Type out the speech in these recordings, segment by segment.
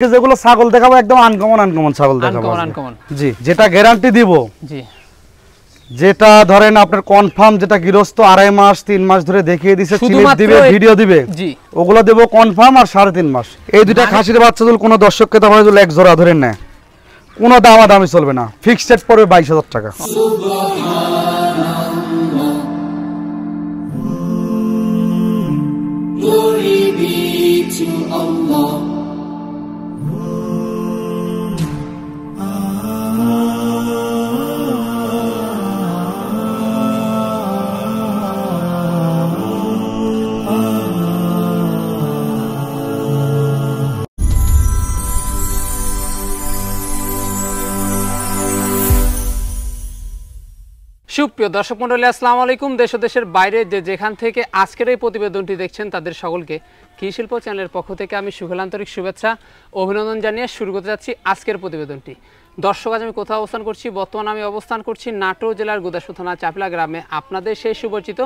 যেগুলো ছাগল দেখাবো একদম আনকমন ছাগল দেখাবো আনকমন জি, যেটা গ্যারান্টি দিব জি, যেটা ধরেন আপনার কনফার্ম, যেটা গৃহস্থ 2.5 মাস 3 মাস ধরে দেখিয়ে দিছে, চিলিপ দিবে, ভিডিও দিবে, জি, ওগুলো দেব কনফার্ম। আর 3.5 মাস এই দুইটা খাসির বাচ্চা যদি কোনো দর্শককে দাম যদি এক জোড়া ধরে নেয়, কোনো দামাদামি চলবে না, ফিক্সড রেট পড়বে 22,000 টাকা। Glory be to Allah. সুপ্রিয় দর্শক মণ্ডলী, আসসালামু আলাইকুম। দেশ ও দেশের বাইরে যেখান থেকে আজকের এই প্রতিবেদনটি দেখছেন তাদের সকলকে কৃষি শিল্প চ্যানেলের পক্ষ থেকে আমি সুখলান্তরিক শুভেচ্ছা অভিনন্দন জানিয়ে শুরু করতে যাচ্ছি আজকের প্রতিবেদনটি। দর্শক, আজ আমি কোথাও অবস্থান করছি? বর্তমানে আমি অবস্থান করছি নাটোর জেলার গোদাসপুর থানা চাপলা গ্রামে, আপনাদের সেই সুপরিচিত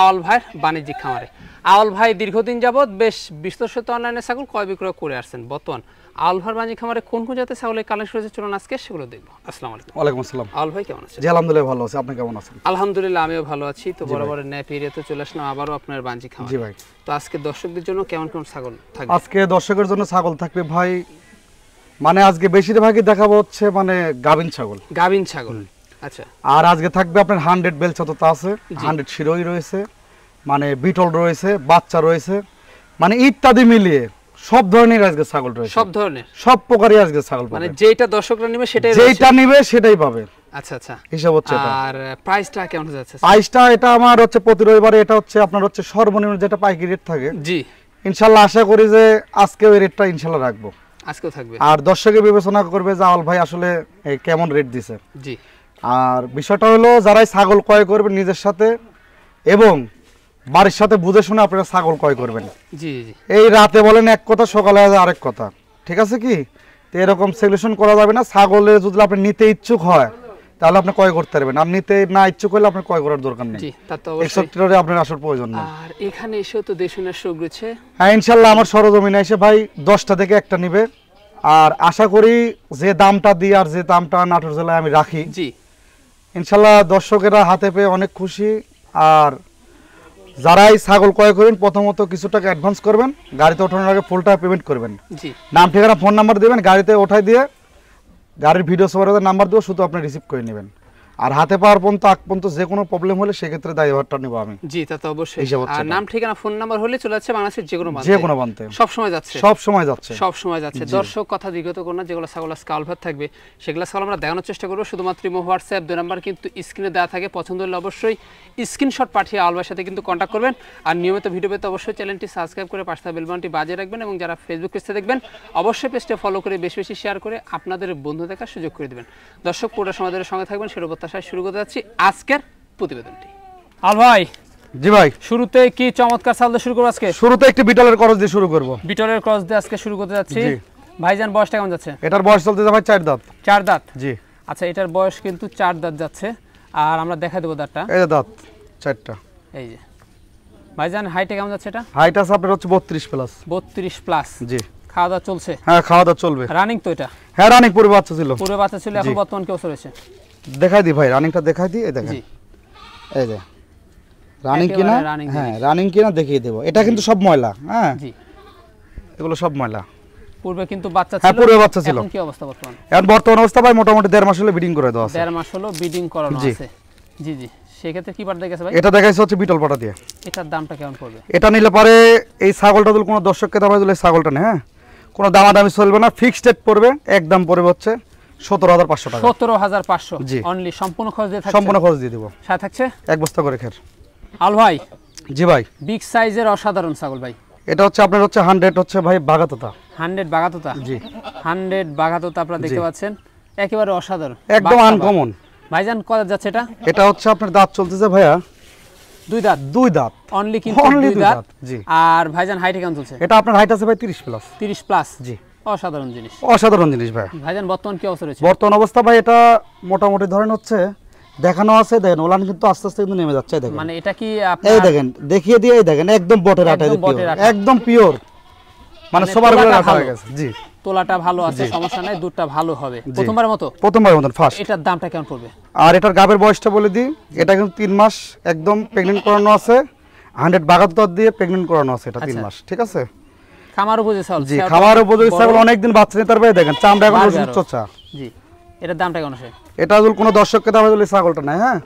আওয়াল ভাইয়ের বাণিজ্যিক খামারে। আওয়াল ভাই দীর্ঘদিন যাবৎ বেশ বিস্তৃত অনলাইনে ছাগল ক্রয় বিক্রয় করে আসছেন। বর্তমান আওয়াল ভাইয়ের বাণিজ্যিক খামারে কোন কোন জাতের ছাগলের কালেকশন রয়েছে, চলুন আজকে সেগুলো দেখবো। আসসালামু আলাইকুম। ওয়ালাইকুম আসসালাম। আওয়াল ভাই কেমন আছেন? জি আলহামদুলিল্লাহ ভালো আছি, আপনি কেমন আছেন? আলহামদুলিল্লাহ আমিও ভালো আছি। তো বরাবরের ন্যায় ফিরে তো চলে আসলাম আবারও আপনার বাণিজ্যিক খামারে। জি ভাই। তো আজকে দর্শকদের জন্য কেমন কেমন ছাগল থাকবে? আজকে দর্শকের জন্য ছাগল থাকবে ভাই, মানে আজকে বেশিরভাগই দেখাবো হচ্ছে মানে গাভিন ছাগল। গাভিন ছাগল, আচ্ছা। আর আজকে থাকবে আপনার 100 বেলচা তো আছে, 100 শিরোই রয়েছে, মানে বিটল রয়েছে, বাচ্চা রয়েছে, মানে ইত্যাদি মিলিয়ে সব ধরনের আজকে ছাগল রয়েছে, সব ধরনের সব প্রকারই আজকে ছাগল পাবে, মানে যেটা দর্শকরা নেবে সেটাই যেটা নিবে সেটাই পাবে। আচ্ছা আচ্ছা, হিসাব হচ্ছে এটা। আর প্রাইসটা কেমন যাচ্ছে? প্রাইসটা এটা আমার হচ্ছে প্রতি রবিবারে এটা হচ্ছে আপনার হচ্ছে সর্বনিম্ন যেটা পাইকারি রেট থাকে, জি, ইনশাআল্লাহ আশা করি যে আজকে ওই রেটটা ইনশাআল্লাহ রাখবো। আজকেও থাকবে। আর দর্শকে বিবেচনা করবে যে আওয়াল ভাই আসলে কেমন রেট দিছে। জি। আর বিষয়টা হলো যারাই ছাগল ক্রয় করবেন নিজের সাথে এবং বাড়ির সাথে বুঝে শুনে আপনারা ছাগল ক্রয় করবেন। জি জি। এই রাতে বলেন এক কথা, সকালে আরেক কথা, ঠিক আছে কি? তো এরকম সলিউশন করা যাবে না। ছাগলের যদি আপনি নিতে ইচ্ছুক হয় তাহলে আপনি ক্রয় করতে পারবেন, আর নিতে না ইচ্ছুক হলে আপনি ক্রয় করার দরকার নেই। জি, তা তো অবশ্যই। 61 আপনার আসার প্রয়োজন নেই। আর এখানে এসেও তো দেশুনের সুযোগ রয়েছে। হ্যাঁ ইনশাআল্লাহ আমার সরজমিনে এসে ভাই 10টা থেকে একটা নিবে। আর আশা করি যে দামটা দিই আর যে দামটা নাটোর জেলায় আমি রাখি, জি, ইনশাআল্লাহ দর্শকেরা হাতে পেয়ে অনেক খুশি। আর যারাই ছাগল ক্রয় করবেন প্রথমত কিছু টাকা অ্যাডভান্স করবেন, গাড়িতে ওঠানোর আগে ফুল টাকা পেমেন্ট করবেন। জি। নাম ঠিকানা ফোন নাম্বার দেবেন, গাড়িতে ওঠাই দিয়ে গাড়ির ভিডিও সুপারভাইজার নাম্বার দেবো, শুধু আপনি রিসিভ করে নেবেন। আর হাতে পাওয়ার পর্যন্ত আগ পর্যন্ত যে কোনো প্রবলেম হলে সেক্ষেত্রে দায়ভারটা নেব আমি। জি, তা তো অবশ্যই। হিসাব হচ্ছে আর এটা। নাম ঠিকানা ফোন নাম্বার হলে চলে যাচ্ছে বাংলাদেশের যে কোনো প্রান্তে। যে কোনো প্রান্তে সব সময় যাচ্ছে। সব সময় যাচ্ছে। সব সময় যাচ্ছে। দর্শক, কথা দীর্ঘত করুন না, যেগুলো ছাগল আজকে আলভার থাকবে সেগুলো ছাগল আমরা দেখানোর চেষ্টা করবো। শুধুমাত্র ইমো, হোয়াটসঅ্যাপ 2 নাম্বার কিন্তু স্ক্রিনে দেওয়া থাকে। পছন্দ হলে অবশ্যই স্ক্রিনশট পাঠিয়ে আলভার সাথে কিন্তু কন্ট্যাক্ট করবেন। আর নিয়মিত ভিডিও পেতে অবশ্যই চ্যানেলটি সাবস্ক্রাইব করে পাশে বেল বাটনটি বাজিয়ে রাখবেন, এবং যারা ফেসবুক পেজে দেখবেন অবশ্যই পেজটা ফলো করে বেশি বেশি শেয়ার করে আপনাদের বন্ধু দেখার সুযোগ করে দেবেন। দর্শক, পুরো সময় ধরে সঙ্গে থাকবেন, সেটা প্রত্যাশায় শুরু করতে যাচ্ছি আজকের প্রতিবেদনটি। আল ভাই, জি ভাই, শুরুতে কি চমৎকার ছাগল দিয়ে শুরু করব আজকে? শুরুতে একটি বিটলের ক্রস দিয়ে শুরু করব। বিটলের ক্রস দিয়ে আজকে শুরু করতে যাচ্ছি। ভাইজান বয়সটা কেমন যাচ্ছে? এটার বয়স চলতেছে ভাই 4 দাঁত। 4 দাঁত, জি। আচ্ছা, এটার বয়স কিন্তু 4 দাঁত যাচ্ছে। আর আমরা দেখা দেবো দাঁতটা। এই যে দাঁত 4টা। এই যে ভাইজান, হাইটে কেমন যাচ্ছে এটা? হাইট আছে আপনার হচ্ছে 32 প্লাস। 32 প্লাস, জি। খাওয়া দাওয়া চলছে? হ্যাঁ খাওয়া দাওয়া চলবে। রানিং তো এটা? হ্যাঁ রানিং, পূর্বে বাচ্চা ছিল। পূর্বে বাচ্চা ছিল, এখন বর্তমান কি অবস্থা রয়েছে? দেখাই দিই ভাই, রানিংটা দেখাই দিই। এই দেখেন, জি, এই যে রানিং কিনা, একেবারে running হ্যাঁ রানিং কিনা দেখিয়ে দেবো। এটা কিন্তু সব ময়লা, হ্যাঁ জি। এগুলো সব ময়লা। পূর্বে কিন্তু বাচ্চা ছিল? হ্যাঁ পূর্বে বাচ্চা ছিল। এখন কি অবস্থা বর্তমানে? এখন বর্তমান অবস্থা ভাই মোটামুটি 1.5 মাস হলো ব্রিডিং করে দেওয়া আছে। 1.5 মাস হলো ব্রিডিং করানো জি। আছে। জি জি। সেক্ষেত্রে কি পাঠা গেছে ভাই? এটা দেখাইছে হচ্ছে বিটল পাটা দিয়ে। এটার দামটা কেমন পড়বে? এটা নিলে পারে এই ছাগলটা যদি কোনো দর্শককে দাম দিলে ছাগলটা নেই, হ্যাঁ কোনো দামাদামি চলবে না, ফিক্সড রেট পড়বে, একদম পড়বে হচ্ছে 17,500 টাকা। 17,500 জি। অনলি, সম্পূর্ণ খরচ দিয়ে থাকছে? সম্পূর্ণ খরচ দিয়ে দেবো। সাথে থাকছে 1 বস্তা করে খের। আল ভাই, জি ভাই, বিগ সাইজের অসাধারণ ছাগল ভাই। এটা হচ্ছে আপনার হচ্ছে 100 হচ্ছে ভাই বাগাতোতা। 100 বাগাতোতা? জি। 100 বাগাতোতা আপনারা দেখতে পাচ্ছেন, একেবারে অসাধারণ, একদম আনকমন। ভাইজান কত যাচ্ছে এটা? এটা হচ্ছে আপনার দাঁত চলতেছে ভাইয়া 2 দাঁত। 2 দাঁত অনলি, কিন্তু 2 দাঁত। জি। আর ভাইজান হাইট কেমন চলছে? এটা আপনার হাইট আছে ভাই 30 প্লাস। 30 প্লাস? জি। অসাধারণ জিনিস, অসাধারণ জিনিস ভাই। ভাইজান বর্তমান কি অবস্থা রয়েছে? বর্তমান অবস্থা ভাই এটা মোটামুটি ধরেন হচ্ছে দেখানো আছে, দেখেন ওলান কিন্তু আস্তে আস্তে কিন্তু নেমে যাচ্ছে। দেখেন মানে এটা কি এই আপনার? দেখেন দেখিয়ে দিয়ে, এই দেখেন একদম বটের আটা, একদম বটের আটা। একদম পিওর। মানে সবার তোলাটা রাখা ভালো। হয়ে গেছে। জি তোলাটা ভালো আছে, সমস্যা নাই, দুধটা ভালো হবে। প্রথমবারের মতো প্রথমবারের মতন ফার্স্ট। এটার দামটা কেমন পড়বে? আর এটার গাবের বয়সটা বলে দিই, এটা কিন্তু 3 মাস একদম প্রেগনেন্ট করানো আছে, 100 বাগাতর দিয়ে প্রেগনেন্ট করানো আছে, এটা 3 আচ্ছা। মাস, ঠিক আছে? খামার উপযোগী ছাগল। জি, ছাগলটা খামার উপযোগী বড়। ছাগল, অনেকদিন বাচ্চা নিতে পারবে, দেখেন চামড়া এখন বাড়বে রসুন আরো। চোচা। জি, এটার দামটা কেমন আছে? এটা যদি কোনো দর্শককে দামে যদি ছাগলটা নেয়, হ্যাঁ,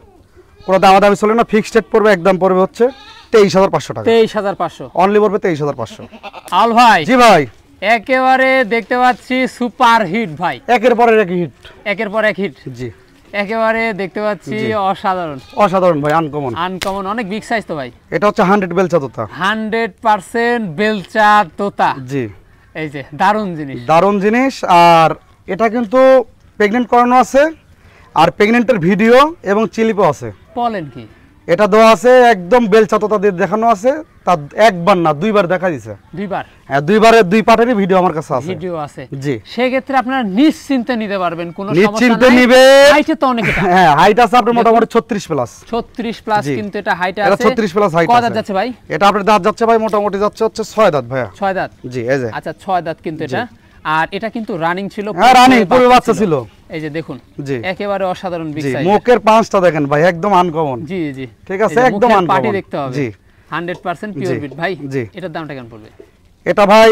কোনো দামাদামি চলে না, ফিক্সড রেট পড়বে, একদম পড়বে হচ্ছে 23,500 টাকা, 23,500। অনলি পড়বে 23,500। আল ভাই জি ভাই, একেবারে দেখতে পাচ্ছি সুপার হিট ভাই, একের পরে এক হিট। একের পর এক হিট, জি, একেবারে দেখতে পাচ্ছি অসাধারণ, অসাধারণ ভাই, আনকমন। আনকমন, অনেক বিগ সাইজ তো ভাই। এটা হচ্ছে 100 বেলচা তোতা। 100% বেলচা তোতা। জি, এই যে দারুণ জিনিস। দারুণ জিনিস। আর এটা কিন্তু প্রেগনেন্ট করানো আছে, আর প্রেগনেন্টের ভিডিও এবং চিলিপও আছে। বলেন কি? এটা দেওয়া আছে একদম বেলচা তোতা দিয়ে দেখানো আছে, তা একবার না দুইবার দেখা দিছে। দুইবার হ্যাঁ, দুইবারের দুই পার্টেরই ভিডিও আমার কাছে আছে। ভিডিও আছে। জি, সেক্ষেত্রে আপনারা নিশ্চিন্তে নিতে পারবেন, কোনো সমস্যা নিশ্চিন্তে নাই। নিবে। হাইটে তো অনেক, এটা হ্যাঁ, হাইট আছে আপনার মোটামুটি 36 প্লাস। 36 প্লাস, জি। কিন্তু এটা হাইটে এটা আছে 36 প্লাস হাইট কত আছে। দাঁত যাচ্ছে ভাই? এটা আপনার দাঁত যাচ্ছে ভাই মোটামুটি যাচ্ছে হচ্ছে 6 দাঁত ভাইয়া। 6 দাঁত। জি, এই যে। আচ্ছা 6 দাঁত কিন্তু এটা। আর এটা কিন্তু রানিং ছিল, হ্যাঁ, রানিং পূর্বে বাচ্চা ছিল। এই যে দেখুন, জি, একেবারে অসাধারণ বিগ জি, সাইজ। মুখের পাঁচটা দেখেন ভাই, একদম আনকমন। জি জি, ঠিক আছে, একদম আনকমন। পার্টি দেখতে হবে। জি, 100% পিওর জি, বিট ভাই। জি। এটার দামটা কেমন পড়বে? এটা ভাই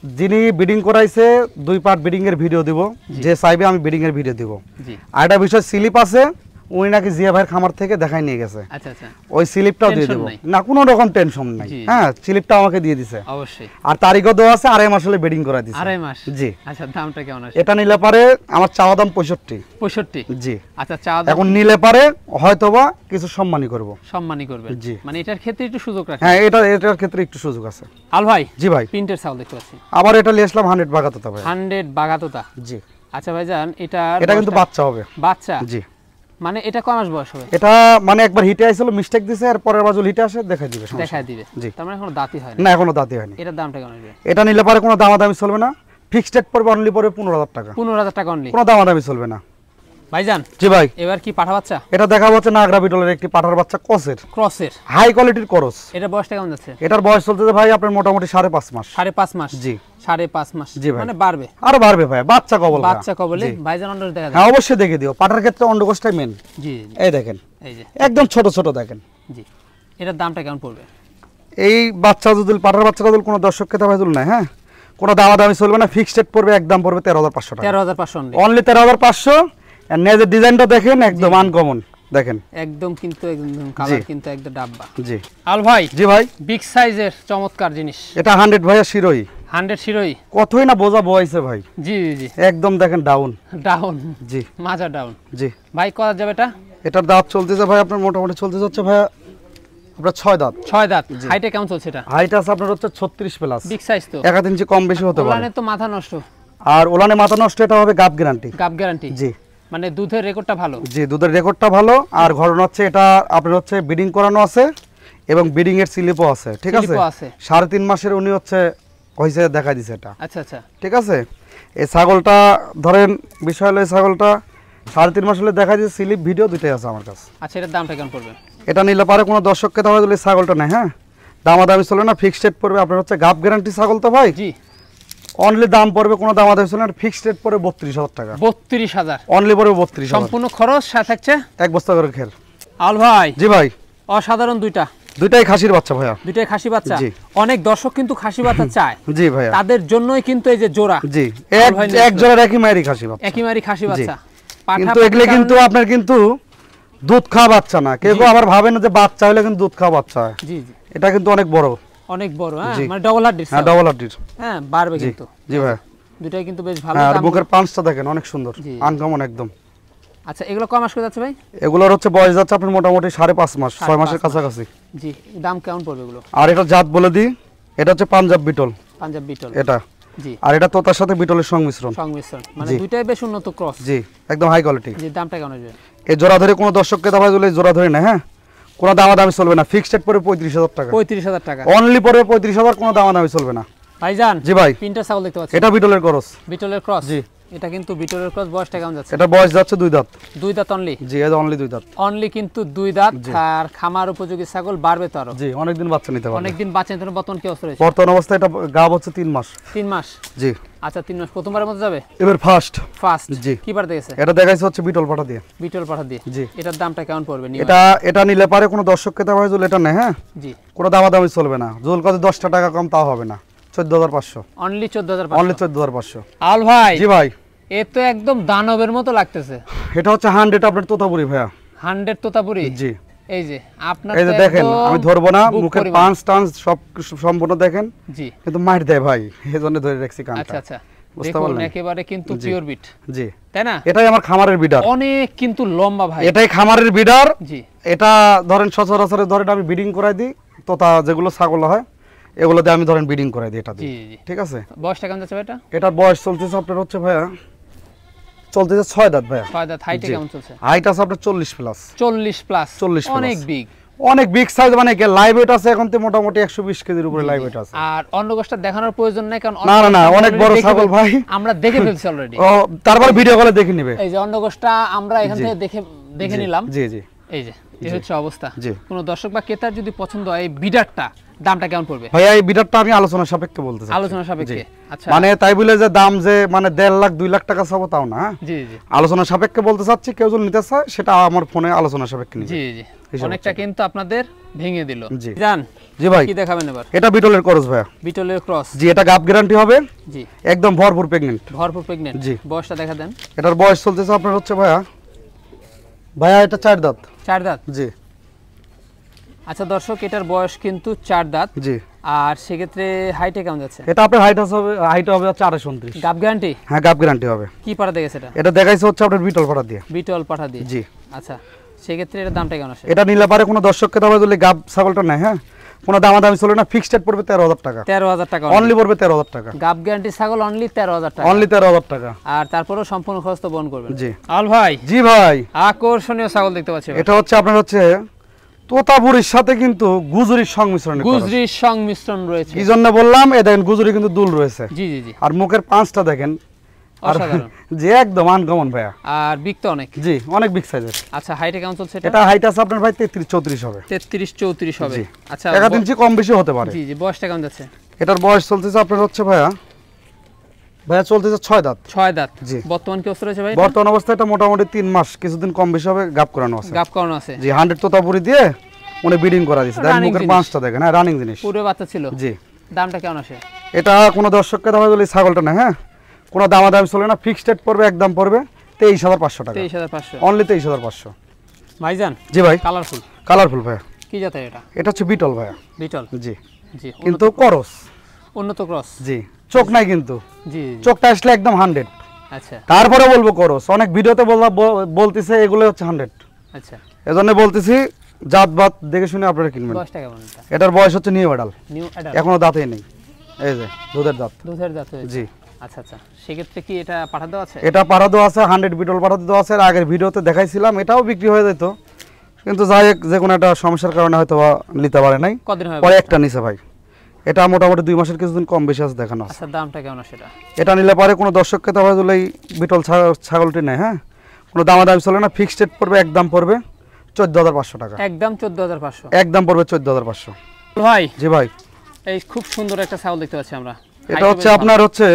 যিনি বিডিং করাইছে 2 পার্ট বিডিং এর ভিডিও দিব, যে চাইবে আমি বিডিং এর ভিডিও দিব। জি, আর একটা বিষয় স্লিপ আছে, উনি নাকি জিয়া ভাইয়ের খামার থেকে দেখাই নিয়ে গেছে, আচ্ছা আচ্ছা, ওই স্লিপটাও দিয়ে টেনশন দেব। নাই। না, কোনো রকম টেনশন নাই। জি, হ্যাঁ, স্লিপটা আমাকে দিয়ে দিছে, অবশ্যই। আর তারিখও দেওয়া আছে, 2.5 মাস হলে বিডিং করাই দিছে। 2.5 মাস। জি। আচ্ছা, দামটা কেমন আছে? এটা নিলে পারে আমার চাওয়া দাম 65। 65। জি, আচ্ছা, চা এখন নিলে পারে হয়তোবা কিছু সম্মানই করব। সম্মানই করবেন। জি। মানে এটার ক্ষেত্রে একটু সুযোগ রাখেন। হ্যাঁ, এটার ক্ষেত্রে একটু সুযোগ আছে। আল ভাই, জি ভাই, প্রিন্টের ছাগল দেখতে পাচ্ছি, আবার এটা নিয়ে আসলাম 100 বাগাতোতা ভাই। 100 বাগাতোতা। জি, আচ্ছা ভাইজান, এটা কিন্তু বাচ্চা হবে। বাচ্চা। জি, মানে এটা কয় মাস বয়স হবে? এটা মানে একবার হিটে আইছিল, মিস্টেক দিছে, আর পরের বাজুল হিটে আসে দেখাই দিবে, সমস্যা দেখায় দিবে। জি। তার মানে এখনো দাঁতই হয় না, এখনো দাঁতই হয়নি। এটার দামটা কেমন আসবে? এটা নিলে পারে কোনো দামাদামি চলবে না, ফিক্সড রেট পড়বে, অনলি পড়বে 15,000 টাকা, 15,000 টাকা অনলি। কোনো দামাদামি চলবে না। ভাইজান জি ভাই, এবার কি পাঠা বাচ্চা? এটা দেখা হচ্ছে নাগরা বিটলের একটি পাঠার বাচ্চা কসের, ক্রসের। হাই কোয়ালিটির করস। এটা বয়সটা কেমন যাচ্ছে? এটার বয়স চলতেছে ভাই আপনার মোটামুটি 5.5 মাস। 5.5 মাস। জি, 5.5 মাস। জি ভাই। মানে বাড়বে। আরো বাড়বে ভাই, বাচ্চা কবল। বাচ্চা কবলে ভাইজান অন্ডর দেখা যায়। হ্যাঁ, অবশ্যই দেখে দিও, পাঠার ক্ষেত্রে অন্ডকোষটাই মেন। জি জি, এই দেখেন, এই যে একদম ছোট ছোট দেখেন। জি। এটার দামটা কেমন পড়বে? এই বাচ্চা যদি পাঠার বাচ্চাটা যদি কোনো দর্শককে দাম না, হ্যাঁ, কোনো দামাদামি চলবে না, ফিক্সড রেট পড়বে, একদম পড়বে 13,500 টাকা, 13,500 অনলি। অনলি 13,500। আর নেজের ডিজাইনটা দেখেন, একদম আনকমন দেখেন। একদম কিন্তু একদম কালার কিন্তু একদম ডাব্বা। জি, আল ভাই, জি ভাই, বিগ সাইজের চমৎকার জিনিস। এটা 100 ভাইয়া শিরোই, 100 শিরোই। কতই না বোঝা বইছে ভাই, জি জি জি, একদম দেখেন ডাউন। ডাউন, জি, মাজা ডাউন। জি, ভাই কত যাবে এটা? এটার দাঁত চলতেছে ভাই আপনার মোটামুটি চলতে যাচ্ছে ভাইয়া আপনার 6 দাঁত। 6 দাঁত। হাইটে কেমন চলছে এটা? হাইট আছে আপনার হচ্ছে 36 প্লাস, বিগ সাইজ তো। 1 ইঞ্চি কম বেশি হতে পারে। ওলানে তো মাথা নষ্ট। আর ওলানে মাথা নষ্ট, এটা হবে গাব গ্যারান্টি। গাব গ্যারান্টি। জি, মানে দুধের রেকর্ডটা ভালো। জি, দুধের রেকর্ডটা ভালো। আর ঘটনা হচ্ছে এটা আপনার হচ্ছে বিডিং করানো আছে এবং বিডিং এর স্লিপও আছে, ঠিক আছে? স্লিপও আছে। 3.5 মাসের উনি হচ্ছে কইছে দেখা দিছে এটা, আচ্ছা আচ্ছা, ঠিক আছে? এই ছাগলটা ধরেন বিষয় হলো, এই ছাগলটা 3.5 মাস হলে দেখা দিছে, স্লিপ ভিডিও দুইটাই আছে আমার কাছে। আচ্ছা, এটার দামটা কেমন পড়বে? এটা নিলে পারে কোনো দর্শককে দাম দিলে ছাগলটা নেই, হ্যাঁ, দামাদামি চলে না, ফিক্সড রেট পড়বে আপনার হচ্ছে গাব গ্যারান্টি ছাগল তো ভাই। জি, অনলি দাম পড়বে, কোনো দামাদামি চলে না, ফিক্সড রেট পড়বে 32,000 টাকা, 32,000 অনলি পড়বে 32,000, সম্পূর্ণ খরচ সাথে থাকছে 1 বস্তা করে খেল। আল ভাই, জি ভাই, অসাধারণ দুইটা, দুইটাই খাসির বাচ্চা ভাইয়া। দুইটাই খাসি বাচ্চা। জি। অনেক দর্শক কিন্তু খাসি বাচ্চা চায়, জি ভাইয়া, তাদের জন্যই কিন্তু এই যে জোড়া, জি, আল ভাই নিয়ে এক জোড়ার একই মায়েরই খাসি বাচ্চা, একই মারি খাসি বাচ্চা। পাঠা কিন্তু পাঠির এগুলো কিন্তু কারণে- আপনার কিন্তু দুধ খাওয়া বাচ্চা না, কেউ কেউ আবার ভাবেন যে বাচ্চা হলে কিন্তু দুধ খাওয়া বাচ্চা হয়, জি জি, এটা কিন্তু অনেক বড়। অনেক বড়, হ্যাঁ, জি। মানে ডবল হার্ড। হ্যাঁ, ডবল হার্ডির। হ্যাঁ, বাড়বে জি, কিন্তু। জি ভাইয়া। দুইটাই কিন্তু বেশ ভালো হ্যাঁ, আর দাম। বুকের পাঁচটা দেখেন অনেক সুন্দর, জি। আনকমন একদম। আচ্ছা, এগুলো কয় মাস করে যাচ্ছে ভাই? এগুলোর হচ্ছে বয়স যাচ্ছে আপনার মোটামুটি 5.5 মাস, 6 5.5 মাসের মাস। কাছাকাছি। জি, দাম কেমন পড়বে এগুলো? আর এটা জাত বলে দিই, এটা হচ্ছে পাঞ্জাব বিটল পাঞ্জাব বিটল। এটা, জি, আর এটা তোতার সাথে বিটলের সংমিশ্রণ। সংমিশ্রণ, মানে জি। দুইটাই বেশ উন্নত ক্রস। জি, একদম হাই কোয়ালিটি। জি, দামটা কেমন আসবে? এই জোড়া ধরে কোনো দর্শককে দাম দিলে জোড়া ধরে না, হ্যাঁ, কোনো দামাদামি চলবে না, ফিক্সড রেট পড়বে 35,000 টাকা, 35,000 টাকা। অনলি পড়বে 35,000, কোনো দামাদামি চলবে না। ভাইজান, জি ভাই, তিনটা ছাগল দেখতে পাচ্ছি, এটা বিটলের করস। বিটলের ক্রস। জি। এটা কিন্তু বিটলের ক্রস, বয়সটা কেমন যাচ্ছে? এটা বয়স যাচ্ছে 2 দাঁত। 2 দাঁত অনলি? জি, এটা অনলি 2 দাঁত। অনলি কিন্তু 2 দাঁত। আর খামার উপযোগী ছাগল, বাড়বে তো আরো? জি, অনেকদিন বাচ্চা নিতে পারবে। অনেকদিন বাচ্চা নিতে পারবে। বর্তমান কি অবস্থা রয়েছে? বর্তমান অবস্থায় এটা গাব হচ্ছে 3 মাস। 3 মাস? জি। আচ্ছা 3 মাস প্রথমবারের মতো যাবে? এবার ফার্স্ট। জি। কি বার দেখেছে? এটা দেখাইছে হচ্ছে বিটল পাঠা দিয়ে। বিটল পাঠা দিয়ে? জি। এটার দামটা কেমন পড়বে? এটা নিলে পারে কোনো দর্শককে দেওয়া হয় এটা নেই, হ্যাঁ? জি। কোনো দামাদামি চলবে না। জোল কত 10 টাকা কম তাও হবে না। 14500। অনলি 14500? অনলি 14500। আল ভাই। জি ভাই। এ তো একদম দানবের মতো লাগতেছে। এটা হচ্ছে 100 আপনার তোতাপুরি ভাইয়া। 100 তোতাপুরি? জি। এই যে আপনার, এই যে দেখেন, আমি ধরবো না, মুখের পাঁচ টান্স সব সম্পূর্ণ দেখেন। জি। কিন্তু মার দেয় ভাই, এজন্য ধরে রাখছি কানটা। আচ্ছা আচ্ছা, বুঝতে দেখুন পারলেন? একেবারে কিন্তু পিওর বিট। জি। তাই না? এটাই আমার খামারের বিডার। অনেক কিন্তু লম্বা ভাই। এটাই খামারের বিডার। জি। এটা ধরেন সচরাচর ধরেন আমি ব্রিডিং করাই দিই, তোতা যেগুলো ছাগল হয় এগুলো দিয়ে আমি ধরেন ব্রিডিং করাই দিই এটা দিয়ে। জি জি। ঠিক আছে। বয়সটা কেমন যাচ্ছে এটা? এটার বয়স চলতেছে আপনার হচ্ছে ভাইয়া, চলতেছে 6 দাঁত ভাইয়া। 6 দাঁত। হাইটে কেমন চলছে? হাইট আছে আপনার 40 প্লাস। 40 প্লাস? 40 প্লাস। অনেক বিগ। অনেক বিগ সাইজ, মানে লাইভ ওয়েট আছে এখন তো মোটামুটি 120 কেজির উপরে লাইভ ওয়েট আছে। আর অন্ডকোষটা দেখানোর প্রয়োজন নাই, কারণ না না না, অনেক বড় ছাগল ভাই, আমরা দেখে ফেলছি অলরেডি। ও তারপর ভিডিও কলে দেখে নেবে। এই যে অন্ডকোষটা আমরা এখান থেকে দেখে নিলাম। জি জি। এই যে এই হচ্ছে অবস্থা। জি। কোন দর্শক বা ক্রেতার যদি পছন্দ হয় এই বিডারটা, দামটা কেমন পড়বে? ভাইয়া এই বিডারটা আমি আলোচনা সাপেক্ষে বলতেছি। আলোচনা সাপেক্ষে? আচ্ছা। মানে তাই বলে যে দাম যে মানে 1.5 লাখ 2 লাখ টাকা চাবো তাও না। জি জি। আলোচনা সাপেক্ষে বলতে চাচ্ছি, কেউ যদি নিতে চায় সেটা আমার ফোনে আলোচনা সাপেক্ষে নিবে। জি জি। অনেকটা কিন্তু আপনাদের ভেঙে দিল। জি। জান। জি ভাই। কি দেখাবেন এবার? এটা বিটলের ক্রস ভাইয়া। বিটলের ক্রস? জি। এটা গাব গ্যারান্টি হবে। জি। একদম ভরপুর প্রেগন্যান্ট। ভরপুর প্রেগন্যান্ট? জি। বয়সটা দেখা দেন। এটার বয়স চলতেছে আপনার হচ্ছে ভাইয়া এটা 4 দাঁত। 4 দাঁত? জি। আচ্ছা দর্শক, এটার বয়স কিন্তু 4 দাঁত। জি। আর সেক্ষেত্রে হাইটে কেমন যাচ্ছে? এটা আপনার হাইট হবে 429। গাব গ্যারান্টি? হ্যাঁ, গাব গ্যারান্টি হবে। কি পাঠা দেখেছে এটা? এটা দেখাইছে হচ্ছে আপনার বিটল পাঠা দিয়ে। বিটল পাঠা দিয়ে? জি। আচ্ছা, সেক্ষেত্রে এর দামটা কেমন আসে? এটা নিলে পারে কোনো দর্শককে দাম যদি গাব ছাগলটা নেয়, হ্যাঁ, কোনো দামাদামি চলে না। ফিক্সড রেট পড়বে 13,000 টাকা। 13,000 টাকা অনলি পড়বে 13,000 টাকা। গাব গ্যারান্টি ছাগল অনলি 13,000 টাকা? অনলি 13,000 টাকা। আর তারপরেও সম্পূর্ণ খরচ তো বহন করবেন? জি। আল ভাই। জি ভাই। আকর্ষণীয় ছাগল দেখতে পাচ্ছি। এটা হচ্ছে আপনার হচ্ছে তোতাপুরির সাথে কিন্তু গুজরির সংমিশ্রণ। গুজরির সংমিশ্রণ রয়েছে। কি জন্য বললাম, এই দেখেন গুজরি কিন্তু দুল রয়েছে। জি জি জি। আর মুখের পাঁচটা দেখেন, আর অসাধারণ। যে একদম আনকমন ভাইয়া। আর বিগ তো অনেক? জি, অনেক বিগ সাইজের। আচ্ছা, হাইটে কেমন চলছে এটা? এটা হাইট আছে আপনার ভাই 33-34 হবে। 33-34 হবে? জি। আচ্ছা, 1 ইঞ্চি কম বেশি হতে পারে। জি জি। বয়সটা কেমন যাচ্ছে? এটার বয়স চলতেছে আপনার হচ্ছে ভাইয়া চলতেছে 6 দাঁত। 6 দাঁত? জি। বর্তমান কি অবস্থা রয়েছে ভাই? বর্তমান অবস্থায় এটা মোটামুটি 3 মাস, কিছুদিন কম বেশি হবে। গাব করানো আছে। গাব করানো আছে? জি। 100 তোতাপুরি দিয়ে উনি ব্রিডিং করা দিয়েছে। দেখেন মুখের পাঁচটা দেখেন, হ্যাঁ, রানিং জিনিস। পুরো বাচ্চা ছিল? জি। দামটা কেমন আসে? এটা কোনো দর্শককে দাম বলি ছাগলটা না, হ্যাঁ, কোনো দামাদামি চলে না। ফিক্সড রেট পড়বে একদম পড়বে 23,500 টাকা। 23,500? অনলি 23,500। ভাইজান। জি ভাই। কালারফুল? কালারফুল ভাইয়া। কি জাতের এটা? এটা হচ্ছে বিটল ভাইয়া। বিটল? জি। জি। কিন্তু করস। উন্নত ক্রস? জি। চোখ নাই কিন্তু। জি। চোখটা আসলে একদম 100। আচ্ছা। তারপরে বলবো করস, অনেক ভিডিওতে বলতেছে এগুলো হচ্ছে 100। আচ্ছা। এজন্য বলতেছি জাতবাত দেখে শুনে আপনারা কিনবেন। বয়সটা কেমন এটা? এটার বয়স হচ্ছে নিউ অ্যাডাল। New adult? এখনো দাঁতই নেই। এই যে দুধের দাঁত। দুধের দাঁত হয়েছে? জি। আচ্ছা আচ্ছা। সেক্ষেত্রে কি এটা পাঠা দেওয়া আছে? এটা পাঠা দেওয়া আছে, 100 বিটল পাঠা দেওয়া আছে। আগের ভিডিওতে দেখাইছিলাম, এটাও বিক্রি হয়ে যেত, কিন্তু যাই হোক যে কোনো একটা সমস্যার কারণে হয়তো নিতে পারে নাই। কদিন হয় পরে একটা নিছে ভাই। এটা মোটামুটি 2 মাসের কিছুদিন কম বেশি আছে দেখানো আছে। আচ্ছা, দামটা কেমন আসে এটা? এটা নিলে পারে কোনো দর্শককে তো হয় এই বিটল ছাগলটি নেয়, হ্যাঁ, কোনো দামাদামি চলে না। ফিক্সড রেট পড়বে একদম পড়বে 14,500 টাকা। একদম 14,500? একদম পড়বে 14,500। ভাই। জি ভাই। এই খুব সুন্দর একটা ছাগল দেখতে পাচ্ছি আমরা। এটা হচ্ছে আপনার হচ্ছে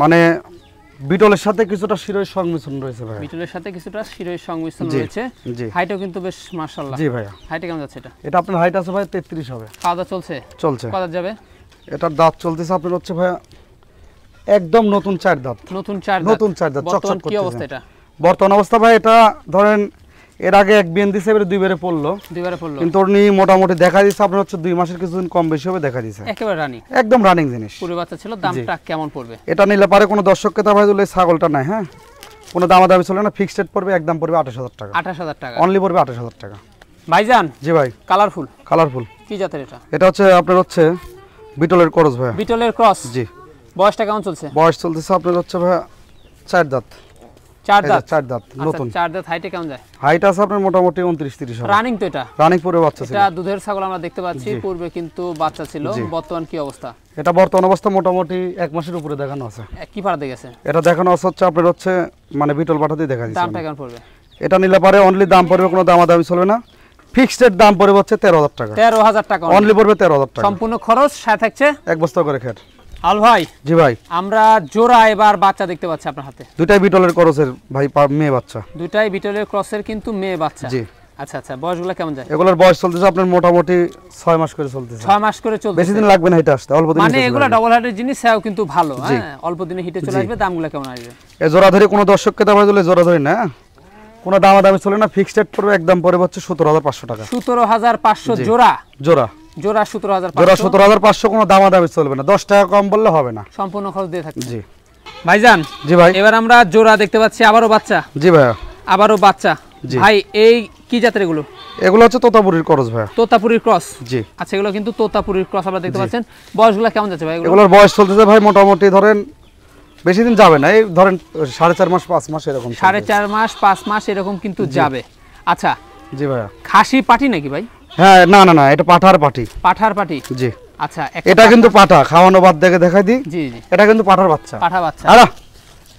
মানে বিটলের সাথে কিছুটা শিরোর সংমিশ্রণ রয়েছে ভাই। বিটলের সাথে কিছুটা শিরোর সংমিশ্রণ জি, রয়েছে। জি। হাইটও কিন্তু বেশ মাশাআল্লাহ। জি ভাইয়া। হাইটে কেমন যাচ্ছে এটা? এটা আপনার হাইট আছে ভাই 33 হবে। খাওয়া দাওয়া চলছে? চলছে। কত যাবে? এটার দাঁত চলতেছে আপনার হচ্ছে ভাইয়া একদম নতুন 4 দাঁত। নতুন 4 দাঁত? নতুন 4 দাঁত চকচক বর্তমান করতেছে। কি অবস্থা এটা? বর্তমান অবস্থা ভাই এটা ধরেন এর আগে এক বিএন দিছে, এবারে 2 বারে পড়লো। 2 বারে পড়লো? কিন্তু উনি মোটামুটি দেখা দিচ্ছে আপনার হচ্ছে 2 মাসের কিছুদিন কম বেশি হবে দেখা দিচ্ছে। একেবারে রানিং? একদম রানিং জিনিস। পুরো বাচ্চা ছিল। দামটা কেমন পড়বে? এটা নিলে পারে কোনো দর্শককে তো ভাই বলে ছাগলটা নাই, হ্যাঁ, কোনো দামাদামি চলে না। ফিক্সড রেট পড়বে একদম পড়বে 28,000 টাকা। 28,000 টাকা? অনলি পড়বে 28,000 টাকা। ভাইজান। জি ভাই। কালারফুল? কালারফুল। কি জাতের এটা? এটা হচ্ছে আপনার হচ্ছে বিটলের ক্রস ভাই। বিটলের ক্রস? জি। বয়সটা কেমন চলছে? বয়স চলতেছে আপনার হচ্ছে ভাই 4 দাঁত। চার দাঁত। চার দাঁত নতুন। আচ্ছা, চার দাঁত। হাইটে কেমন যায়? হাইট আছে আপনার মোটামুটি 29-30 হবে। রানিং তো এটা? রানিং পূর্বে বাচ্চা ছিল। এটা দুধের ছাগল আমরা দেখতে পাচ্ছি, পূর্বে কিন্তু বাচ্চা ছিল, বর্তমান কি অবস্থা? এটা বর্তমান অবস্থা মোটামুটি 1 মাসের উপরে দেখানো আছে। কি পাড়া দিয়ে গেছে? এটা দেখানো হচ্ছে আপনার হচ্ছে মানে বিটল পাঠাতেই দেখা দিচ্ছে। দামটা কেমন পড়বে? এটা নিলে পারে অনলি দাম পড়বে, কোনো দামাদামি চলবে না। ফিক্সড রেট দাম পড়বে হচ্ছে 13,000 টাকা। 13,000 টাকা অনলি পড়বে 13,000 টাকা। সম্পূর্ণ খরচ সাথে থাকছে 1 বস্তা করে খেট। আল ভাই, জি ভাই, আমরা জোড়া এবার বাচ্চা দেখতে পাচ্ছি আপনার হাতে। দুইটাই বিটলের ক্রসের ভাই, মেয়ে বাচ্চা। দুইটাই বিটলের ক্রসের কিন্তু মেয়ে বাচ্চা। জি। আচ্ছা আচ্ছা, বয়সগুলো কেমন যায়? এগুলোর বয়স চলতেছে আপনার মোটামুটি 6 মাস করে চলতেছে। 6 মাস করে চলছে। বেশি দিন লাগবে না এটা আসতে, অল্প দিন। মানে এগুলো ডাবল হার্টের জিনিস, সেও কিন্তু ভালো। হ্যাঁ, অল্প দিনে হিটে চলে আসবে। দামগুলো কেমন আসবে? এই জোড়া ধরে কোনো দর্শককে দাম দিলে জোড়া ধরে না, কোনো দামাদামি চলে না। ফিক্সড রেট পড়বে একদম পড়বে হচ্ছে 17,500 টাকা। 17,500 জোড়া? জোড়া জোড়া 17,500। জোড়া 17,500, কোনো দামাদামি চলবে না। 10 টাকা কম বললে হবে না। সম্পূর্ণ খরচ দিয়ে থাকবে। জি ভাইজান, জি ভাই। এবার আমরা জোড়া দেখতে পাচ্ছি, আবারও বাচ্চা। জি ভাইয়া, আবারও বাচ্চা। জি। ভাই এই কি জাতের এগুলো? এগুলো হচ্ছে তোতাপুরির ক্রস ভাইয়া। তোতাপুরির ক্রস? জি। আচ্ছা, এগুলো কিন্তু তোতাপুরির ক্রস আমরা দেখতে পাচ্ছেন। বয়সগুলো কেমন যাচ্ছে ভাই এগুলো? এগুলোর বয়স চলতেছে ভাই মোটামুটি ধরেন বেশি দিন যাবে না, এই ধরেন 4.5 মাস 5 মাস এরকম। 4.5 মাস 5 মাস এরকম কিন্তু যাবে। আচ্ছা, জি ভাইয়া। খাসি পাটি নাকি ভাই? হ্যাঁ, না না না, এটা পাঠার পাটি। পাঠার পাটি? জি। আচ্ছা, এটা কিন্তু পাঠা, খাওয়ানো বাদ দেখে দেখাই দিই। জি জি, এটা কিন্তু পাঠার বাচ্চা। পাঠা বাচ্চা। আরে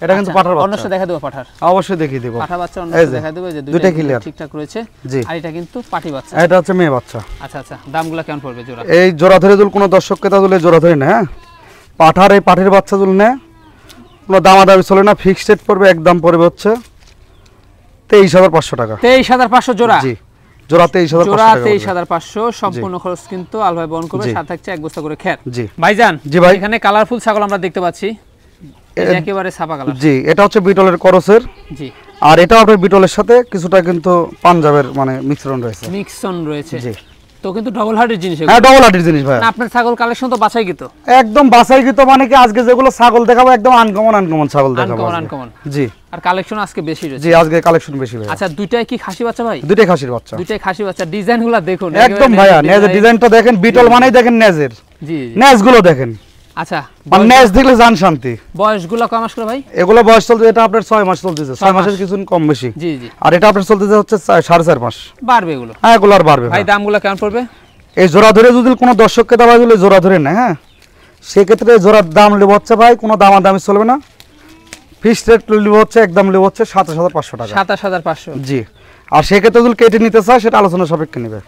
এটা কিন্তু পাঠার অন্য বাচ্চা। দেখা দেবো পাঠার? অবশ্যই দেখিয়ে দেব। পাঠা বাচ্চা অন্য এই যে, দেখা দেবো। যে দুইটা দুইটা clear। ঠিকঠাক রয়েছে। জি। আর এটা কিন্তু পাটি বাচ্চা। এটা হচ্ছে মেয়ে বাচ্চা। আচ্ছা আচ্ছা, দামগুলো কেমন পড়বে জোড়া? এই জোড়া ধরে দুল কোনো দর্শককে তা দুলে জোড়া ধরে না, হ্যাঁ। পাঠার এই পাঠির বাচ্চা দুল না, কোনো দামাদামি চলে না। ফিক্সড রেট পড়বে একদম পড়বে হচ্ছে 23,500 টাকা। 23,500 জোড়া? জি, জোড়া 23,500 জোড়া টাকা। 23,500। সম্পূর্ণ খরচ কিন্তু আল ভাই বহন করবে, জি। সাথে থাকছে 1 বস্তা করে খের। জি ভাইজান, জি ভাই। এখানে কালারফুল ছাগল আমরা দেখতে পাচ্ছি, এটা একেবারে ছাপা কালার। জি, এটা হচ্ছে বিটলের ক্রসের। জি। আর এটা আপনার বিটলের সাথে কিছুটা কিন্তু পাঞ্জাবের মানে মিশ্রণ রয়েছে। মিক্সন রয়েছে। জি। তো কিন্তু ডবল হার্টের জিনিস এগুলো। হ্যাঁ, ডবল হার্টের জিনিস ভাই। না, আপনার ছাগল কালেকশন তো বাছাই গিত। একদম বাছাইকৃত, মানে কি আজকে যেগুলো ছাগল দেখাবো একদম আনকমন ছাগল দেখাবো আনকমন আজকে। আনকমন। জি আর কালেকশন আজকে বেশি রয়েছে। জি, আজকে কালেকশন বেশি ভাই। আচ্ছা, দুইটাই কি খাসি বাচ্চা ভাই? দুইটাই খাসির বাচ্চা। দুইটাই খাসি বাচ্চা। ডিজাইনগুলো দেখুন একদম ভাইয়া, নেজের ডিজাইনটা দেখেন। বিটল মানেই দেখেন নেজের। জি জি। নেজগুলো দেখেন, আচ্ছা, মানে নেজ দেখলে জান শান্তি। বয়সগুলো কয় মাস করে ভাই? এগুলো বয়স চলতে, এটা আপনার 6 মাস চলতেছে। 6 মাসের কিছু কম বেশি। জি জি। আর এটা আপনার চলতেছে হচ্ছে 4.5 মাস। বাড়বে এগুলো? হ্যাঁ, এগুলো আর বাড়বে ভাই। ভাই। দামগুলো কেমন পড়বে? এই জোড়া ধরে যদি কোনো দর্শককে দাবা দিলে জোড়া ধরে না, হ্যাঁ, সেক্ষেত্রে জোড়ার দাম নেব হচ্ছে ভাই, কোনো দামাদামি চলবে না। ফিক্সড রেট নেব হচ্ছে একদম নেব হচ্ছে 27,500 টাকা। 27,500। জি। আর সেক্ষেত্রে যদি কেটে নিতে চায় সেটা আলোচনা সাপেক্ষে নেবে।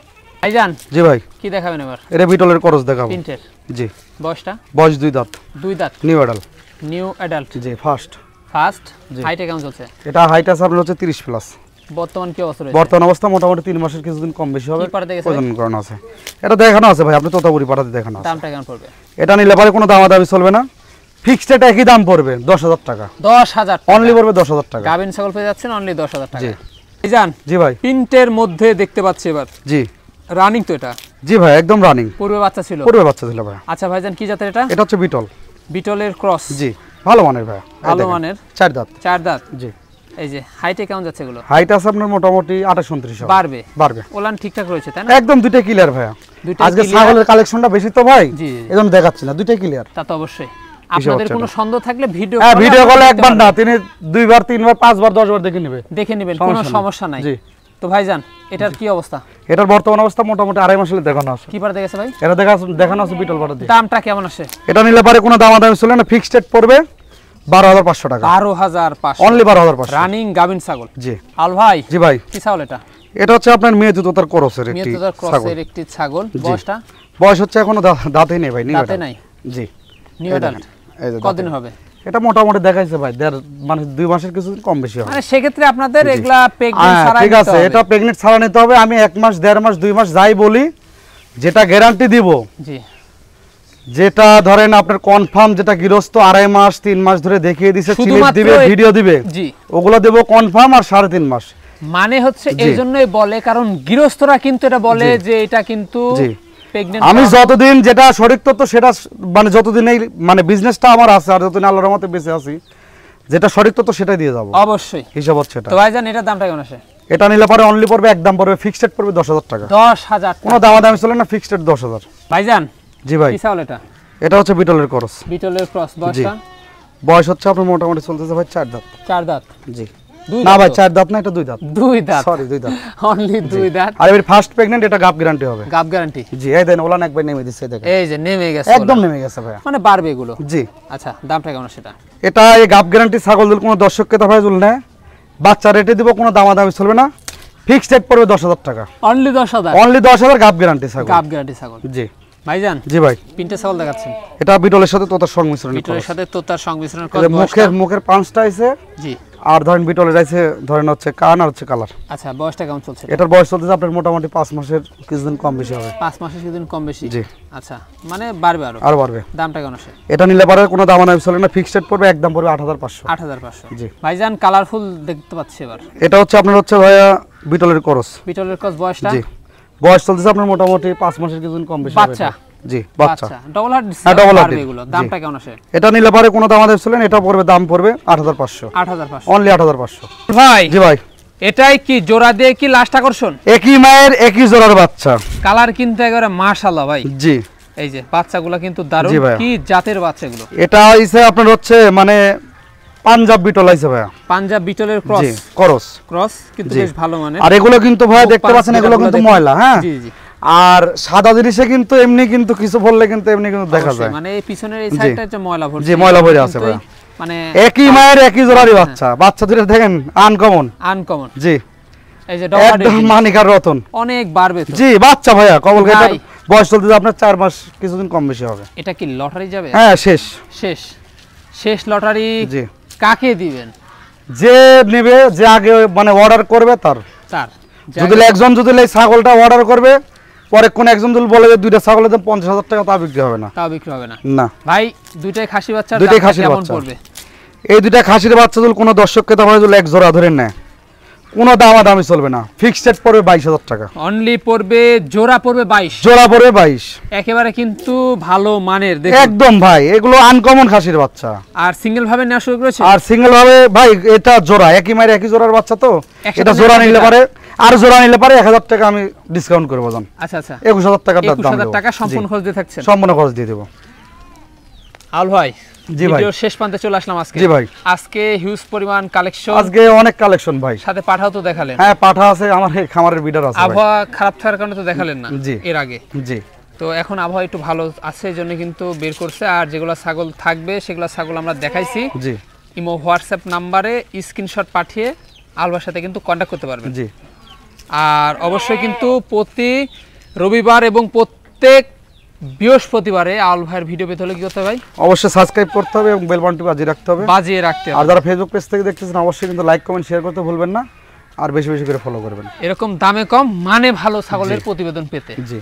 ভাইজান, জি ভাই। কি দেখাবেন এবার? এটা বিটলের ক্রস দেখাবো। প্রিন্টের? জি। বয়সটা? বয়স 2 দাঁত। 2 দাঁত। New adult. New adult? জি, ফার্স্ট। ফার্স্ট। জি। হাইটে কেমন চলছে? এটা হাইট আছে আপনার হচ্ছে 30 প্লাস। বর্তমান কি অবস্থা রয়েছে? বর্তমান অবস্থা মোটামুটি 3 মাসের কিছুদিন কম বেশি হবে। কি পাঠাতে গেছে ভাই? প্রজনন করানো আছে। এটা দেখানো আছে ভাই, আপনি তোতাপুরি পাঠাতে দেখানো আছে। দামটা কেমন পড়বে? এটা নিলে পারে কোনো দামাদামি চলবে না। ফিক্সড রেট একই দাম পড়বে 10,000 টাকা। 10,000 অনলি পড়বে 10,000 টাকা। গাবিন ছাগল পেয়ে যাচ্ছেন অনলি 10,000 টাকা। জি। ভাইজান, জি ভাই। প্রিন্টের মধ্যে দেখতে পাচ্ছি এবার। জি রানিং তো এটা? জি ভাই, একদম রানিং। পূর্বে বাচ্চা ছিল? পূর্বে বাচ্চা ছিল ভাই। আচ্ছা ভাইজান, কি জাতের এটা? এটা হচ্ছে বিটল। বিটলের ক্রস? জি, ভালো মানের ভাই। ভালো মানের। 4 দাঁত। 4 দাঁত। জি। এই যে হাইটে কেমন যাচ্ছে এগুলো? হাইট আছে আপনার মোটামুটি 28-29 হবে। বাড়বে? বাড়বে। ওলান ঠিকঠাক রয়েছে তাই না? একদম দুইটা ক্লিয়ার ভাইয়া। দুইটাই আজকে clear? ছাগলের কালেকশনটা বেশি তো ভাই, জি, জি। এজন্য দেখাচ্ছি না। দুইটা ক্লিয়ার। তা তো অবশ্যই। আপনাদের কোনো সন্দেহ থাকলে ভিডিও হ্যাঁ, ভিডিও কলে আপনারা একবার দেখতে না, পারেন। তিনি 2 বার 3 বার 5 বার 10 বার দেখে নেবে। দেখে নেবেন, কোনো সমস্যা নাই। জি। তো ভাইজান, এটার কি অবস্থা? এটার বর্তমান অবস্থা মোটামুটি 2.5 মাস হলে দেখানো আছে। কি পার দেখেছে ভাই? এটা দেখানো আছে বিটল পাটা দিয়ে। দামটা কেমন আসে? এটা নিলে পারে কোনো দামাদামি চলে না। ফিক্সড রেট পড়বে 12,500 টাকা। 12,500। অনলি 12,500। রানিং গাবিন ছাগল? জি। আল ভাই, জি ভাই। কি ছাগল এটা? এটা হচ্ছে আপনার মেয়ে তোতার ক্রসের একটি মিয়াতুদার ছাগল। ক্রসের একটি ছাগল। বয়সটা? বয়স হচ্ছে এখনো দাঁতে নেই ভাই। দাঁতে নাই? জি। New adult? এই যে কতদিন দাঁতে। হবে? এটা মোটামুটি দেখাইছে ভাই, মানে 2 মাসের কিছু কম বেশি হবে। মানে সেক্ষেত্রে আপনাদের এগুলা প্রেগন্যান্ট হ্যাঁ, ছাড়া ঠিক আছে। এটা প্রেগনেন্ট ছাড়া নিতে হবে। আমি 1 মাস 1.5 মাস 2 মাস যাই বলি, যেটা গ্যারান্টি দিব, জি, যেটা ধরেন আপনার কনফার্ম, যেটা গৃহস্থ 2.5 মাস 3 মাস ধরে দেখিয়ে দিছে, সিলিপ শুধুমাত্র দিবে, ভিডিও দিবে, জি, ওগুলো দেব কনফার্ম। আর 3.5 মাস মানে হচ্ছে এই জন্যই বলে, কারণ গৃহস্থরা কিন্তু এটা বলে যে এটা কিন্তু জি। প্রেগন্যান্ট। আমি যতদিন যেটা সঠিক তথ্য সেটা, মানে যতদিন এই মানে বিজনেসটা আমার আছে আর যতদিন আল্লাহর রহমতে বেঁচে আছি, যেটা সঠিক তথ্য সেটাই দিয়ে যাব। অবশ্যই হিসাব হচ্ছে এটা। তো ভাইজান, এটার দামটা কেমন আসে? এটা নিলে পরে অনলি পড়বে একদম পড়বে ফিক্সড রেট পড়বে 10,000 টাকা। 10,000 কোনো দামাদামি চলে না, ফিক্সড রেট 10,000। ভাইজান, জি ভাই। কি ছাগল এটা? এটা হচ্ছে বিটলের ক্রস। বিটলের ক্রস। বয়সটা? বয়স হচ্ছে আপনার মোটামুটি চলতেছে ভাই 4 দাঁত। 4 দাঁত। জি। না ভাই 4 দাঁত না, এটা 2 দাঁত। 2 দাঁত, সরি 2 দাঁত, অনলি 2 দাঁত। আর এর ফার্স্ট প্রেগন্যান্ট, এটা গাব গ্যারান্টি হবে। গাব গ্যারান্টি, জি। এই দেন ওলান একবার নেমে দিচ্ছে, দেখেন এই যে নেমে গেছে, একদম নেমে গেছে ভাই, মানে বাড়বে এগুলো। জি। আচ্ছা, দামটা কেমন সেটা? এটা এই গাব গ্যারান্টি ছাগল যদি কোনো দর্শককে তা ভাই জুল নেয়, বাচ্চা রেটে দিব, কোনো দামাদামি চলবে না, ফিক্সড রেট পড়বে 10,000 টাকা। অনলি 10,000? অনলি 10,000 গাব গ্যারান্টি ছাগল। গাব গ্যারান্টি ছাগল, জি। ভাইজান জি ভাই, তিনটা ছাগল দেখাচ্ছেন, এটা বিটলের সাথে তোতার সংমিশ্রণ, বিটলের সাথে তোতার সংমিশ্রণ। মুখের পাঁচটা আছে, জি। আর ধরেন বিটলের আছে ধরেন হচ্ছে কান আর হচ্ছে কালার। আচ্ছা, বয়সটা কেমন চলছে? এটার বয়স চলতেছে আপনার মোটামুটি 5 মাসের কিছুদিন কম বেশি হবে। 5 মাসের কিছুদিন কম বেশি, জি। আচ্ছা, মানে বাড়বে আরো বাড়বে। দামটা কেমন আছে? এটা নিলে পারে কোনো দামাদামি চলে না, ফিক্সড রেট পড়বে, একদম পড়বে 8,500। 8,500, জি। ভাইজান কালারফুল দেখতে পাচ্ছি এবার। এটা হচ্ছে আপনার হচ্ছে ভাইয়া বিটলের ক্রস। বিটলের ক্রস, বয়সটা? জি, বয়স চলতেছে আপনার মোটামুটি 5 মাসের কিছুদিন কম বেশি হবে। বাচ্চা? জি, বাচ্চা। ডবল হার্ট, হ্যাঁ, double heart এগুলো জি। দামটা কেমন আছে? এটা নিলে পারে কোনো দামাদামি চলে না, এটা পড়বে দাম পড়বে 8,500। 8,500, অনলি 8,500। ভাই জি ভাই, এটাই কি জোড়া দিয়ে কি লাস্ট আকর্ষণ? একই মায়ের একই জোড়ার বাচ্চা। কালার কিন্তু একেবারে মাশাআল্লাহ ভাই। জি। এই যে বাচ্চাগুলো কিন্তু দারুণ। জি ভাইয়া। কি জাতের বাচ্চাগুলো? এটা হইছে আপনার হচ্ছে মানে পাঞ্জাব বিটল আইছে ভাইয়া। পাঞ্জাব বিটলের ক্রস। জি, ক্রস। ক্রস কিন্তু জি। বেশ ভালো মানে। আর এগুলো কিন্তু ভাই খুব দেখতে পাচ্ছেন, এগুলো কিন্তু দেখুন। ময়লা, হ্যাঁ। জি জি। আর সাদা জিনিসে কিন্তু এমনি কিন্তু কিছু বললে কিন্তু এমনি কিন্তু দেখা অবশ্যই, যায়। মানে এই পিছনের এই জি। সাইডটা যে ময়লা ভর্তি। জি, ময়লা ভরে আছে কিন্তু ভাইয়া। এই মানে একই মায়ের একই জোড়ারই বাচ্চা, বাচ্চা দুটো দেখেন আনকমন। আনকমন। জি, এই যে ডবল একদম মানিকার রতন। অনেক বাড়বে তো। জি, বাচ্চা ভাইয়া, কবল ভাই। খেতে বয়স চলতেছে আপনার 4 মাস কিছুদিন কম বেশি হবে। এটা কি লটারি যাবে? হ্যাঁ, শেষ। শেষ, শেষ লটারি। জি। কাকে দিবেন? যে নেবে, যে আগে মানে অর্ডার করবে তার। তার যদি একজন যদি এই ছাগলটা অর্ডার করবে, পরে কোন একজন যদি বলে যে দুইটা ছাগলের দাম 50,000 টাকা, তা বিক্রি হবে না। তাও বিক্রি হবে না। না ভাই দুইটাই খাসি বাচ্চা, দুইটাই খাসির কেমন বাচ্চা। পড়বে? এই দুইটা খাসির বাচ্চা যদি কোনো দর্শককে তাহলে যদি এক জোড়া ধরে নেয়, কোনো দামাদামি চলবে না, ফিক্সড রেট পড়বে 22,000 টাকা। অনলি পড়বে, জোড়া পড়বে 22। জোড়া পড়বে 22। একেবারে কিন্তু ভালো মানের দেখুন। একদম ভাই, এগুলো আনকমন খাসির বাচ্চা। আর সিঙ্গেল ভাবে নেওয়া শুরু করেছে? আর সিঙ্গেল ভাবে ভাই, এটা জোড়া, একই মায়ের একই জোড়ার বাচ্চা তো, একসাথে এটা জোড়া নিলে নিলে কত পারে, আর জোড়া নিলে পারে 1,000 টাকা আমি ডিসকাউন্ট করবো। জান আচ্ছা আচ্ছা, 21,000 টাকার দাম 21,000 দেবো। টাকা সম্পূর্ণ জি, খরচ দিয়ে থাকছেন। সম্পূর্ণ খরচ দিয়ে দেবো। আল ভাই, জি ভাই। ভিডিওর শেষ প্রান্তে চলে আসলাম আজকে। জি ভাই। আজকে হিউজ পরিমাণ কালেকশন, আজকে অনেক কালেকশন ভাই। সাথে পাঠাও তো দেখালেন। হ্যাঁ, পাঠা আছে, আমার এই খামারের বিডার আছে ভাই। আবহাওয়া খারাপ থাকার কারণে তো দেখালেন না জি। এর আগে। জি। তো এখন আবহাওয়া একটু ভালো আছে, এই জন্য কিন্তু বের করছে। আর যেগুলো ছাগল থাকবে সেগুলো ছাগল আমরা দেখাইছি। জি। ইমো হোয়াটসঅ্যাপ নাম্বারে স্ক্রিনশট পাঠিয়ে আলবার সাথে কিন্তু কন্ট্যাক্ট করতে পারবেন। জি। আর অবশ্যই কিন্তু প্রতি রবিবার এবং প্রত্যেক বৃহস্পতিবারে আল ভাইয়ের ভিডিও পেতে হলে কি করতে হবে ভাই? অবশ্যই সাবস্ক্রাইব করতে হবে এবং বেল বাটনটি বাজিয়ে রাখতে হবে। বাজিয়ে রাখতে আর হবে। যারা ফেসবুক পেজ থেকে দেখতেছেন, অবশ্যই কিন্তু লাইক কমেন্ট শেয়ার করতে ভুলবেন না, আর বেশি বেশি করে ফলো করবেন। এরকম দামে কম মানে ভালো ছাগলের প্রতিবেদন পেতে। জি।